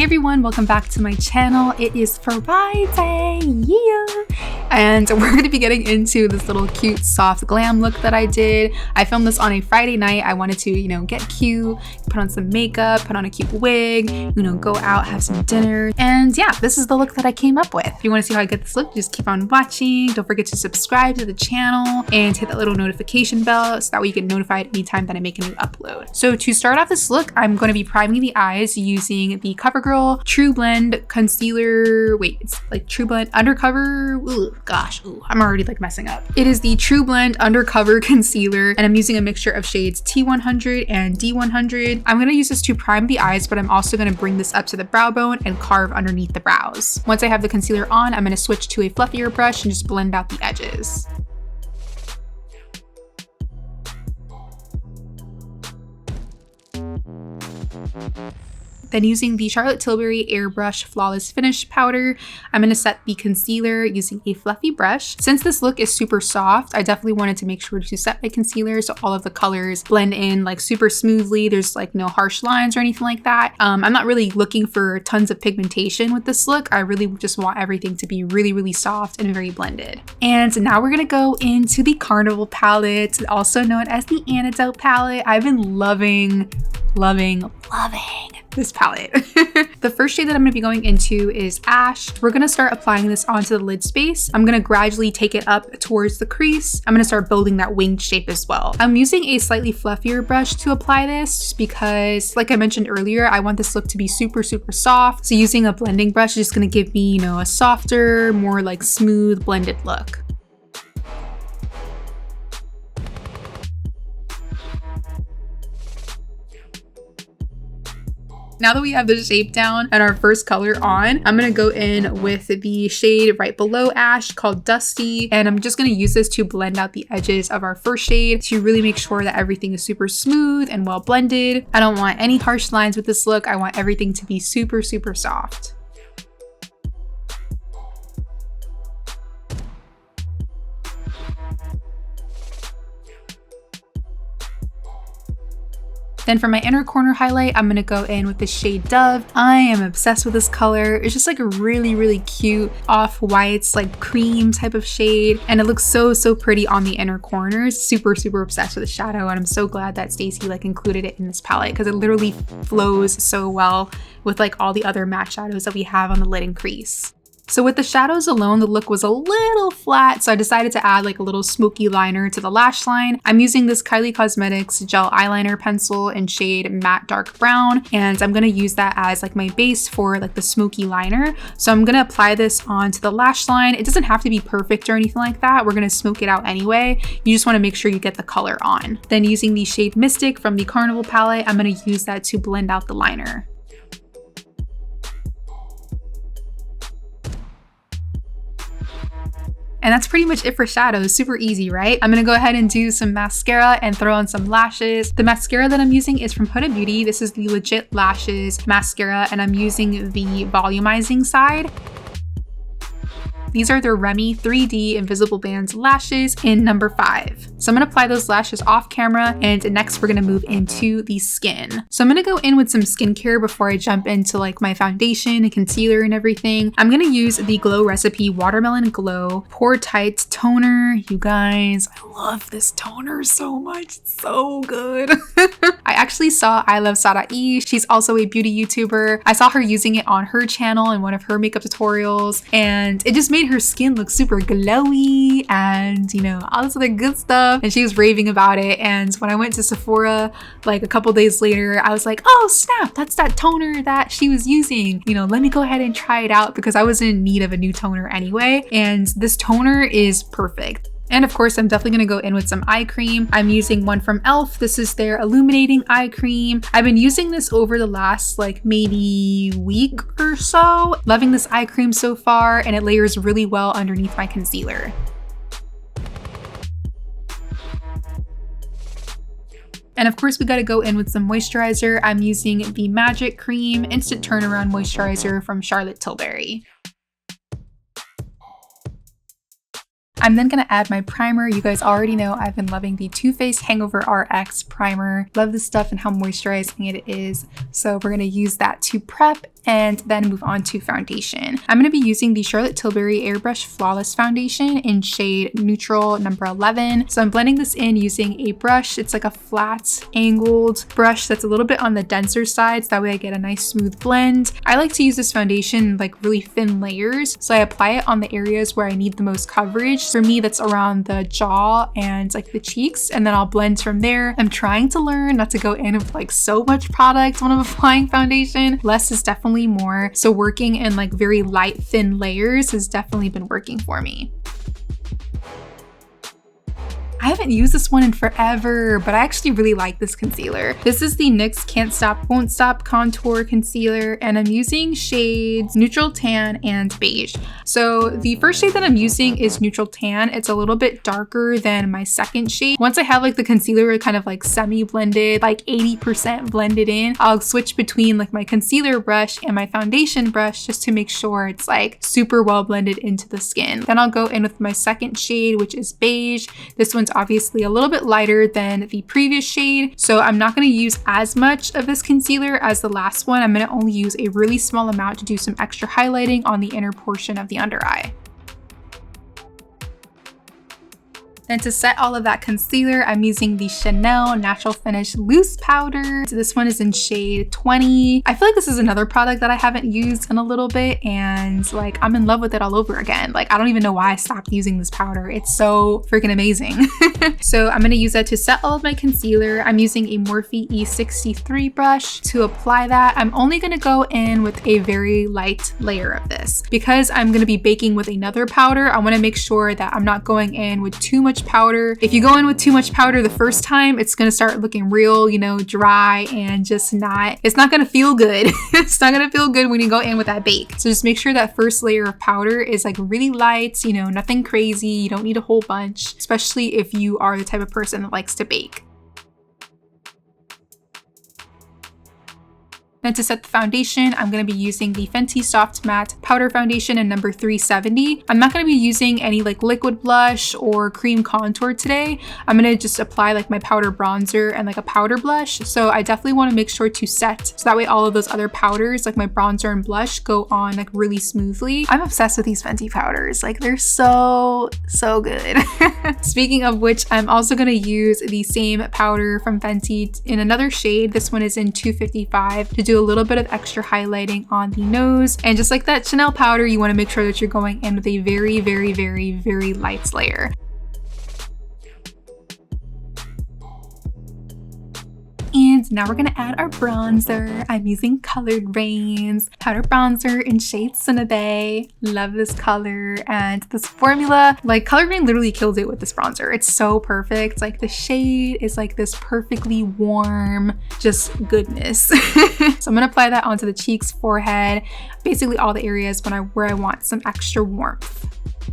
everyone, welcome back to my channel. It is Friday, yeah! And we're going to be getting into this little cute soft glam look that I did. I filmed this on a Friday night. I wanted to, get cute, put on some makeup, put on a cute wig, go out, have some dinner. And yeah, this is the look that I came up with. If you want to see how I get this look, just keep on watching. Don't forget to subscribe to the channel and hit that little notification bell so that way you get notified anytime that I make a new upload. So to start off this look, I'm going to be priming the eyes using the CoverGirl True Blend Concealer. Wait, it's like True Blend Undercover. I'm already messing up. It is the True Blend Undercover Concealer, and I'm using a mixture of shades T100 and D100. I'm going to use this to prime the eyes, but I'm also going to bring this up to the brow bone and carve underneath the brows. Once I have the concealer on, I'm going to switch to a fluffier brush and just blend out the edges. Then using the Charlotte Tilbury Airbrush Flawless Finish Powder, I'm going to set the concealer using a fluffy brush. Since this look is super soft, I definitely wanted to make sure to set my concealer so all of the colors blend in super smoothly. There's no harsh lines or anything like that. I'm not really looking for tons of pigmentation with this look. I really just want everything to be really, really soft and very blended. And now we're going to go into the Carnival palette, also known as the Antidote palette. I've been loving this palette. The first shade that I'm going to be going into is Ash. We're going to start applying this onto the lid space. I'm going to gradually take it up towards the crease. I'm going to start building that winged shape as well. I'm using a slightly fluffier brush to apply this just because, like I mentioned earlier, I want this look to be super, super soft. So using a blending brush is just going to give me, a softer, more smooth blended look. Now that we have the shape down and our first color on, I'm going to go in with the shade right below Ash called Dusty. And I'm just going to use this to blend out the edges of our first shade to really make sure that everything is super smooth and well blended. I don't want any harsh lines with this look. I want everything to be super, super soft. Then for my inner corner highlight, I'm going to go in with the shade Dove. I am obsessed with this color. It's just a really, really cute off-whites, cream type of shade. And it looks so, so pretty on the inner corners. Super, super obsessed with the shadow. And I'm so glad that Stacey included it in this palette because it literally flows so well with all the other matte shadows that we have on the lid and crease. So with the shadows alone, the look was a little flat, so I decided to add a little smoky liner to the lash line. I'm using this Kylie Cosmetics gel eyeliner pencil in shade Matte Dark Brown, and I'm going to use that as my base for the smoky liner. So I'm going to apply this onto the lash line. It doesn't have to be perfect or anything like that. We're going to smoke it out anyway. You just want to make sure you get the color on. Then using the shade Mystic from the Carnival palette, I'm going to use that to blend out the liner. And that's pretty much it for shadows. Super easy, right? I'm gonna go ahead and do some mascara and throw on some lashes. The mascara that I'm using is from Huda Beauty. This is the Legit Lashes mascara, and I'm using the volumizing side. These are the Remy 3D Invisible Bands lashes in number 5. So I'm going to apply those lashes off camera, and next we're going to move into the skin. So I'm going to go in with some skincare before I jump into my foundation and concealer and everything. I'm going to use the Glow Recipe Watermelon Glow Pore Tight Toner. You guys, I love this toner so much. It's so good. I actually saw I Love Sarai. She's also a beauty YouTuber. I saw her using it on her channel in one of her makeup tutorials, and it just made her skin look super glowy and all this other good stuff, and she was raving about it. And when I went to Sephora a couple days later, I was like, oh snap, that's that toner that she was using. Let me go ahead and try it out because I was in need of a new toner anyway, and this toner is perfect. And of course, I'm definitely going to go in with some eye cream. I'm using one from e.l.f. This is their Illuminating Eye Cream. I've been using this over the last maybe week or so. Loving this eye cream so far, and it layers really well underneath my concealer. And of course, we got to go in with some moisturizer. I'm using the Magic Cream Instant Turnaround Moisturizer from Charlotte Tilbury. I'm then gonna add my primer. You guys already know I've been loving the Too Faced Hangover RX primer. Love this stuff and how moisturizing it is. So we're gonna use that to prep and then move on to foundation. I'm gonna be using the Charlotte Tilbury Airbrush Flawless Foundation in shade Neutral number 11. So I'm blending this in using a brush. It's like a flat angled brush that's a little bit on the denser side, so that way I get a nice smooth blend. I like to use this foundation in like really thin layers, so I apply it on the areas where I need the most coverage. For me, that's around the jaw and like the cheeks, and then I'll blend from there. I'm trying to learn not to go in with like so much product when I'm applying foundation. Less is definitely more. So working in like very light, thin layers has definitely been working for me. I haven't used this one in forever, but I actually really like this concealer. This is the NYX Can't Stop Won't Stop Contour Concealer, and I'm using shades Neutral Tan and Beige. So the first shade that I'm using is Neutral Tan. It's a little bit darker than my second shade. Once I have like the concealer kind of like semi-blended, like 80% blended in, I'll switch between like my concealer brush and my foundation brush just to make sure it's like super well blended into the skin. Then I'll go in with my second shade, which is Beige. This one's obviously a little bit lighter than the previous shade, so I'm not going to use as much of this concealer as the last one. I'm going to only use a really small amount to do some extra highlighting on the inner portion of the under eye. Then to set all of that concealer, I'm using the Chanel Natural Finish Loose Powder. So this one is in shade 20. I feel like this is another product that I haven't used in a little bit, and like I'm in love with it all over again. Like I don't even know why I stopped using this powder. It's so freaking amazing. So I'm gonna use that to set all of my concealer. I'm using a Morphe E63 brush to apply that. I'm only gonna go in with a very light layer of this. Because I'm gonna be baking with another powder, I wanna make sure that I'm not going in with too much powder. If you go in with too much powder the first time, it's gonna start looking real, you know, dry and just it's not gonna feel good. It's not gonna feel good when you go in with that bake. So just make sure that first layer of powder is like really light, you know, nothing crazy. You don't need a whole bunch, especially if you are the type of person that likes to bake. Then to set the foundation, I'm going to be using the Fenty Soft Matte Powder Foundation in number 370. I'm not going to be using any like liquid blush or cream contour today. I'm going to just apply like my powder bronzer and like a powder blush. So I definitely want to make sure to set so that way all of those other powders like my bronzer and blush go on like really smoothly. I'm obsessed with these Fenty powders. Like they're so good. Speaking of which, I'm also going to use the same powder from Fenty in another shade. This one is in 255 to do a little bit of extra highlighting on the nose. And just like that Chanel powder, you want to make sure that you're going in with a very light layer. And now we're gonna add our bronzer. I'm using Colored Rains powder bronzer in shade Cinnabay. Love this color and this formula. Like Colored Rain literally kills it with this bronzer. It's so perfect. Like the shade is like this perfectly warm, just goodness. So I'm gonna apply that onto the cheeks, forehead, basically all the areas where I want some extra warmth.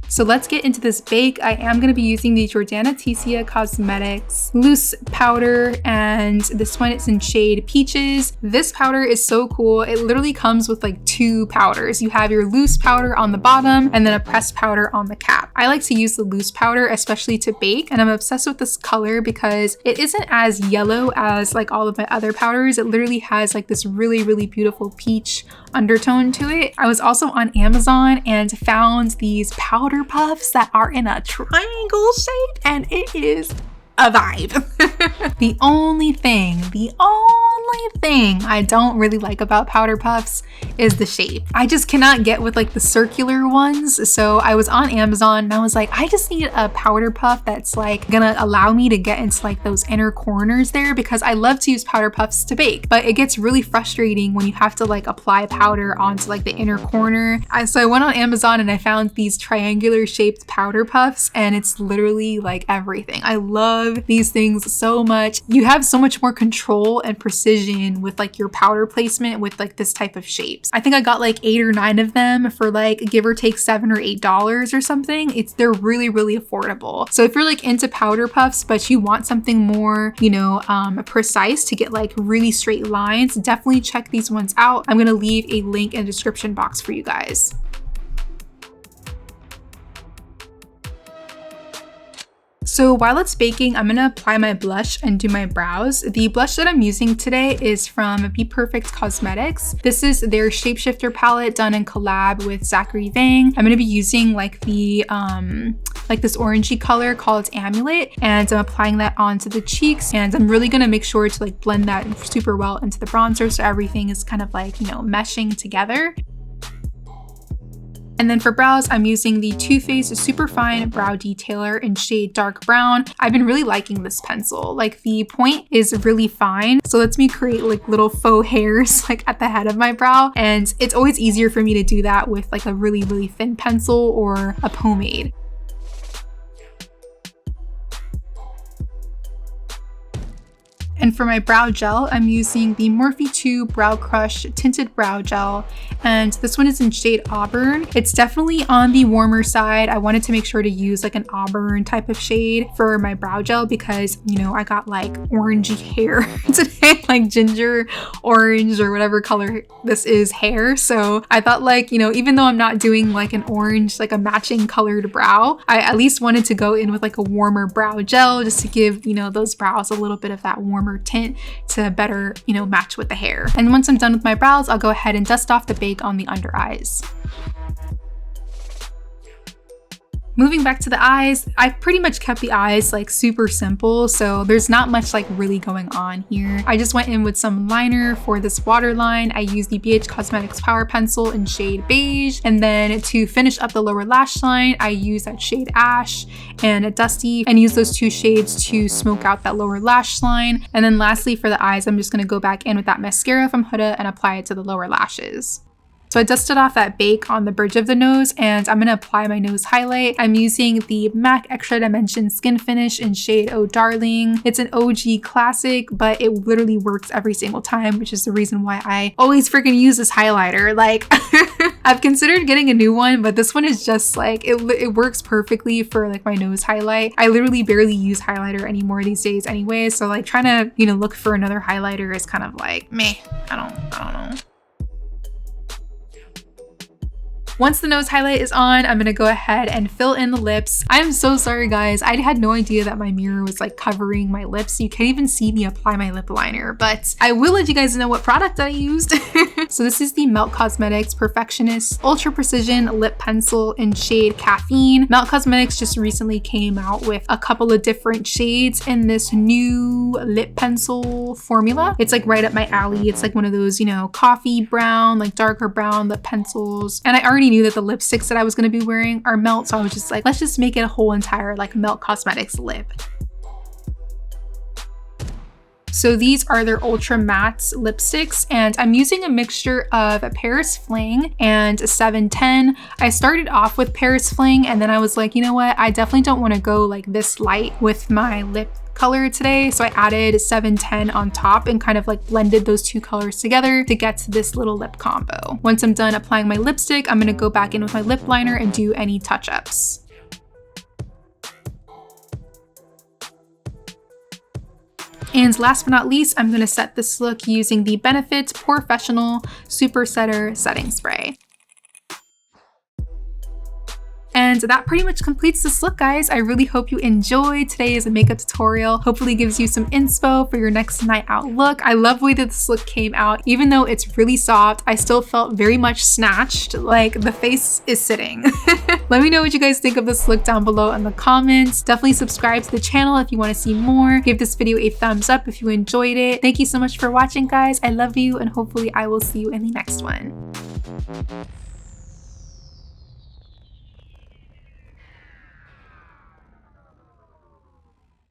So let's get into this bake. I am going to be using the Jordana Tisia Cosmetics loose powder, and this one is in shade Peaches. This powder is so cool. It literally comes with like two powders. You have your loose powder on the bottom and then a pressed powder on the cap. I like to use the loose powder, especially to bake, and I'm obsessed with this color because it isn't as yellow as like all of my other powders. It literally has like this really beautiful peach undertone to it. I was also on Amazon and found these powder puffs that are in a triangle shape, and it is a vibe. The only thing I don't really like about powder puffs is the shape. I just cannot get with like the circular ones. So I was on Amazon and I was like, I just need a powder puff that's like gonna allow me to get into like those inner corners there, because I love to use powder puffs to bake, but it gets really frustrating when you have to like apply powder onto like the inner corner. So I went on Amazon and I found these triangular shaped powder puffs, and it's literally like everything. I love these things so much. You have so much more control and precision with like your powder placement with like this type of shapes. I think I got like 8 or 9 of them for like give or take $7 or $8 or something. They're really affordable. So if you're like into powder puffs but you want something more, you know, precise to get like really straight lines, definitely check these ones out. I'm gonna leave a link in the description box for you guys. So while it's baking, I'm gonna apply my blush and do my brows. The blush that I'm using today is from Be Perfect Cosmetics. This is their Shapeshifter palette done in collab with Zachary Vang. I'm gonna be using like the like this orangey color called Amulet, and I'm applying that onto the cheeks, and I'm really gonna make sure to like blend that super well into the bronzer so everything is kind of like, you know, meshing together. And then for brows, I'm using the Too Faced Superfine Brow Detailer in shade Dark Brown. I've been really liking this pencil. Like the point is really fine, so it lets me create like little faux hairs like at the head of my brow. And it's always easier for me to do that with like a really, really thin pencil or a pomade. And for my brow gel, I'm using the Morphe 2 Brow Crush Tinted Brow Gel, and this one is in shade Auburn. It's definitely on the warmer side. I wanted to make sure to use like an auburn type of shade for my brow gel because, you know, I got like orangey hair today, like ginger orange or whatever color this is hair. So I thought like, you know, even though I'm not doing like an orange, like a matching colored brow, I at least wanted to go in with like a warmer brow gel just to give, you know, those brows a little bit of that warmer tint to better, you know, match with the hair. And once I'm done with my brows, I'll go ahead and dust off the bake on the under eyes. Moving back to the eyes, I've pretty much kept the eyes like super simple, so there's not much like really going on here. I just went in with some liner for this waterline. I used the BH Cosmetics Power Pencil in shade Beige, and then to finish up the lower lash line, I used that shade Ash and a Dusty, and use those two shades to smoke out that lower lash line. And then lastly for the eyes, I'm just gonna go back in with that mascara from Huda and apply it to the lower lashes. So I dusted off that bake on the bridge of the nose, and I'm gonna apply my nose highlight. I'm using the MAC Extra Dimension Skin Finish in shade Oh Darling. It's an OG classic, but it literally works every single time, which is the reason why I always freaking use this highlighter. Like, I've considered getting a new one, but this one is just like, it works perfectly for like my nose highlight. I literally barely use highlighter anymore these days anyway, so like trying to, you know, look for another highlighter is kind of like, meh, I don't know. Once the nose highlight is on, I'm gonna go ahead and fill in the lips. I'm so sorry guys, I had no idea that my mirror was like covering my lips. You can't even see me apply my lip liner, but I will let you guys know what product I used. So this is the Melt Cosmetics Perfectionist Ultra Precision Lip Pencil in shade Caffeine. Melt Cosmetics just recently came out with a couple of different shades in this new lip pencil formula. It's like right up my alley. It's like one of those, you know, coffee brown, like darker brown lip pencils. And I already knew that the lipsticks that I was going to be wearing are Melt, so I was just like, let's just make it a whole entire like Melt Cosmetics lip. So these are their Ultra Matte lipsticks, and I'm using a mixture of Paris Fling and 710. I started off with Paris Fling, and then I was like, you know what? I definitely don't want to go like this light with my lip color today, so I added 710 on top and kind of like blended those two colors together to get to this little lip combo. Once I'm done applying my lipstick, I'm gonna go back in with my lip liner and do any touch-ups. And last but not least, I'm gonna set this look using the Benefit Professional Super Setter Setting Spray. And that pretty much completes this look, guys. I really hope you enjoyed today's makeup tutorial. Hopefully gives you some inspo for your next night out look. I love the way that this look came out. Even though it's really soft, I still felt very much snatched, like the face is sitting. Let me know what you guys think of this look down below in the comments. Definitely subscribe to the channel if you want to see more. Give this video a thumbs up if you enjoyed it. Thank you so much for watching, guys. I love you, and hopefully I will see you in the next one.